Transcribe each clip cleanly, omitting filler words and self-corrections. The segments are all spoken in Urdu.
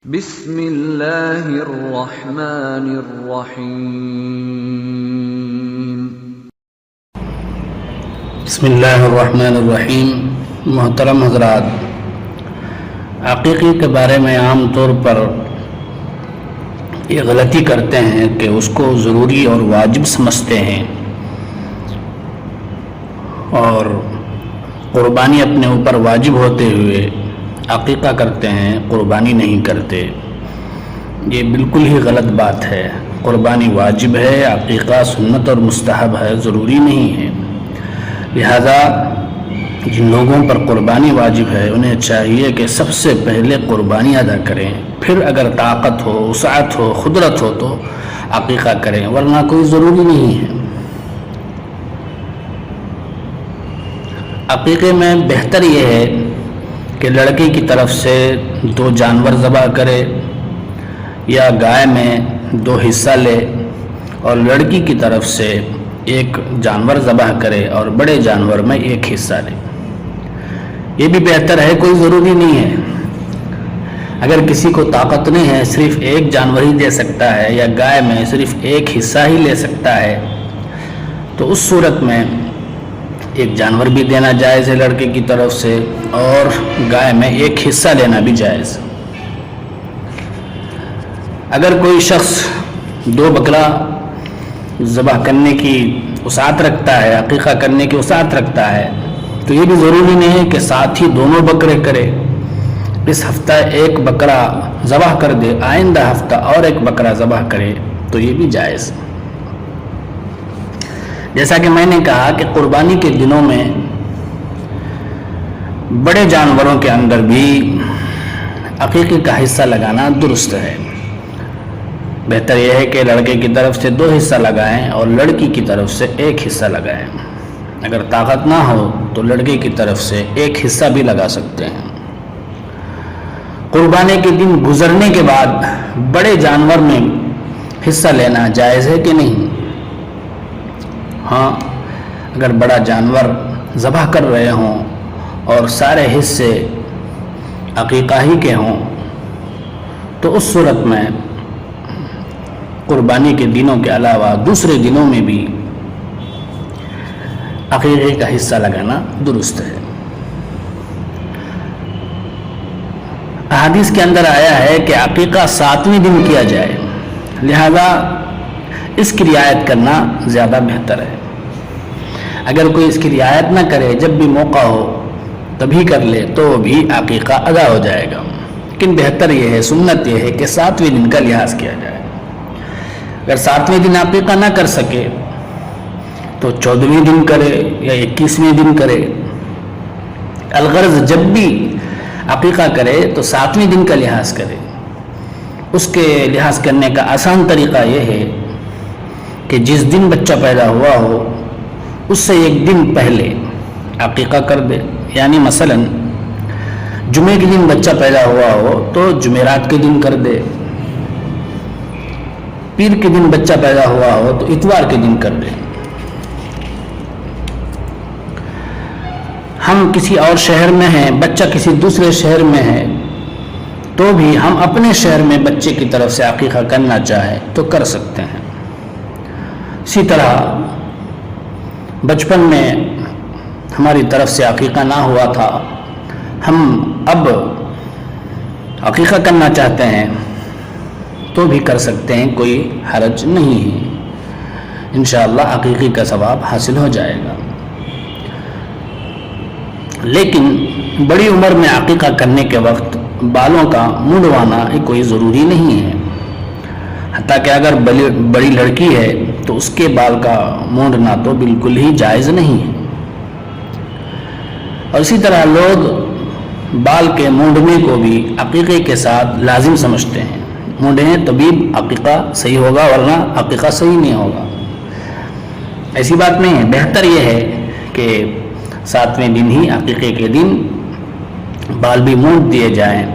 بسم اللہ الرحمن الرحیم۔ بسم اللہ الرحمن الرحیم۔ محترم حضرات، عقیقے کے بارے میں عام طور پر یہ غلطی کرتے ہیں کہ اس کو ضروری اور واجب سمجھتے ہیں اور قربانی اپنے اوپر واجب ہوتے ہوئے عقیقہ کرتے ہیں، قربانی نہیں کرتے۔ یہ بالکل ہی غلط بات ہے۔ قربانی واجب ہے، عقیقہ سنت اور مستحب ہے، ضروری نہیں ہے۔ لہذا جن لوگوں پر قربانی واجب ہے انہیں چاہیے کہ سب سے پہلے قربانی ادا کریں، پھر اگر طاقت ہو، وسعت ہو، قدرت ہو تو عقیقہ کریں، ورنہ کوئی ضروری نہیں ہے۔ عقیقے میں بہتر یہ ہے کہ لڑکی کی طرف سے 2 جانور ذبح کرے یا گائے میں 2 حصہ لے اور لڑکی کی طرف سے 1 جانور ذبح کرے اور بڑے جانور میں 1 حصہ لے۔ یہ بھی بہتر ہے، کوئی ضروری نہیں ہے۔ اگر کسی کو طاقت نہیں ہے، صرف 1 جانور ہی دے سکتا ہے یا گائے میں صرف 1 حصہ ہی لے سکتا ہے، تو اس صورت میں 1 جانور بھی دینا جائز ہے لڑکے کی طرف سے، اور گائے میں 1 حصہ لینا بھی جائز۔ اگر کوئی شخص 2 بکرا ذبح کرنے کی وسعت رکھتا ہے، عقیقہ کرنے کی وسعت رکھتا ہے، تو یہ بھی ضروری نہیں ہے کہ ساتھ ہی دونوں بکرے کرے۔ اس ہفتہ 1 بکرا ذبح کر دے، آئندہ ہفتہ اور 1 بکرا ذبح کرے، تو یہ بھی جائز۔ جیسا کہ میں نے کہا کہ قربانی کے دنوں میں بڑے جانوروں کے اندر بھی عقیقے کا حصہ لگانا درست ہے۔ بہتر یہ ہے کہ لڑکے کی طرف سے 2 حصہ لگائیں اور لڑکی کی طرف سے 1 حصہ لگائیں۔ اگر طاقت نہ ہو تو لڑکے کی طرف سے 1 حصہ بھی لگا سکتے ہیں۔ قربانی کے دن گزرنے کے بعد بڑے جانور میں حصہ لینا جائز ہے کہ نہیں؟ ہاں، اگر بڑا جانور ذبح کر رہے ہوں اور سارے حصے عقیقہ ہی کے ہوں تو اس صورت میں قربانی کے دنوں کے علاوہ دوسرے دنوں میں بھی عقیقے کا حصہ لگانا درست ہے۔ احادیث کے اندر آیا ہے کہ عقیقہ 7ویں دن کیا جائے، لہذا اس کی رعایت کرنا زیادہ بہتر ہے۔ اگر کوئی اس کی رعایت نہ کرے، جب بھی موقع ہو تبھی کر لے، تو بھی عقیقہ ادا ہو جائے گا۔ لیکن بہتر یہ ہے، سنت یہ ہے کہ 7ویں دن کا لحاظ کیا جائے۔ اگر 7ویں دن عقیقہ نہ کر سکے تو 14ویں دن کرے یا 21ویں دن کرے۔ الغرض جب بھی عقیقہ کرے تو 7ویں دن کا لحاظ کرے۔ اس کے لحاظ کرنے کا آسان طریقہ یہ ہے کہ جس دن بچہ پیدا ہوا ہو اس سے 1 دن پہلے عقیقہ کر دے، یعنی مثلا جمعے کے دن بچہ پیدا ہوا ہو تو جمعرات کے دن کر دے، پیر کے دن بچہ پیدا ہوا ہو تو اتوار کے دن کر دے۔ ہم کسی اور شہر میں ہیں، بچہ کسی دوسرے شہر میں ہے، تو بھی ہم اپنے شہر میں بچے کی طرف سے عقیقہ کرنا چاہیں تو کر سکتے ہیں۔ اسی طرح بچپن میں ہماری طرف سے عقیقہ نہ ہوا تھا، ہم اب عقیقہ کرنا چاہتے ہیں تو بھی کر سکتے ہیں، کوئی حرج نہیں ہے۔ انشاءاللہ عقیقے کا ثواب حاصل ہو جائے گا۔ لیکن بڑی عمر میں عقیقہ کرنے کے وقت بالوں کا منڈوانا کوئی ضروری نہیں ہے، حتیٰ کہ اگر بڑی لڑکی ہے تو اس کے بال کا مونڈنا تو بالکل ہی جائز نہیں ہے۔ اور اسی طرح لوگ بال کے مونڈنے کو بھی عقیقے کے ساتھ لازم سمجھتے ہیں، مونڈیں تبھی عقیقہ صحیح ہوگا ورنہ عقیقہ صحیح نہیں ہوگا۔ ایسی بات نہیں ہے، بہتر یہ ہے کہ 7ویں دن ہی عقیقے کے دن بال بھی مونڈ دیے جائیں۔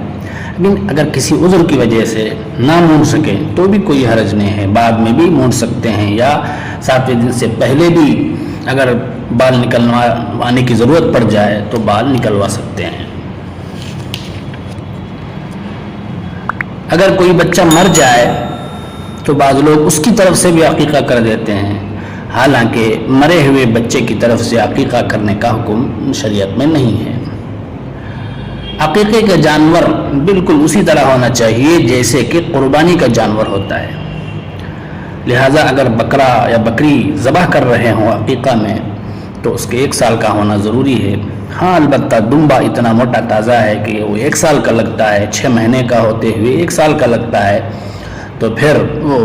لیکن اگر کسی عذر کی وجہ سے نہ مونڈ سکیں تو بھی کوئی حرج نہیں ہے، بعد میں بھی مونڈ سکتے ہیں، یا 7ویں دن سے پہلے بھی اگر بال نکلوانے کی ضرورت پڑ جائے تو بال نکلوا سکتے ہیں۔ اگر کوئی بچہ مر جائے تو بعض لوگ اس کی طرف سے بھی عقیقہ کر دیتے ہیں، حالانکہ مرے ہوئے بچے کی طرف سے عقیقہ کرنے کا حکم شریعت میں نہیں ہے۔ عقیقے کا جانور بالکل اسی طرح ہونا چاہیے جیسے کہ قربانی کا جانور ہوتا ہے، لہٰذا اگر بکرا یا بکری ذبح کر رہے ہوں عقیقہ میں تو اس کے 1 سال کا ہونا ضروری ہے۔ ہاں البتہ دمبا اتنا موٹا تازہ ہے کہ وہ 1 سال کا لگتا ہے، 6 مہینے کا ہوتے ہوئے 1 سال کا لگتا ہے، تو پھر وہ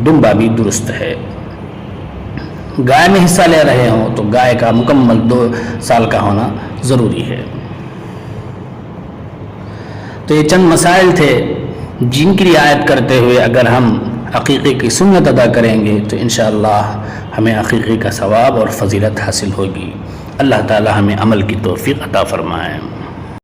دمبا بھی درست ہے۔ گائے میں حصہ لے رہے ہوں تو گائے کا مکمل 2 سال کا ہونا ضروری ہے۔ تو یہ چند مسائل تھے جن کی رعایت کرتے ہوئے اگر ہم عقیقے کی سنت ادا کریں گے تو انشاءاللہ ہمیں عقیقے کا ثواب اور فضیلت حاصل ہوگی۔ اللہ تعالی ہمیں عمل کی توفیق عطا فرمائے۔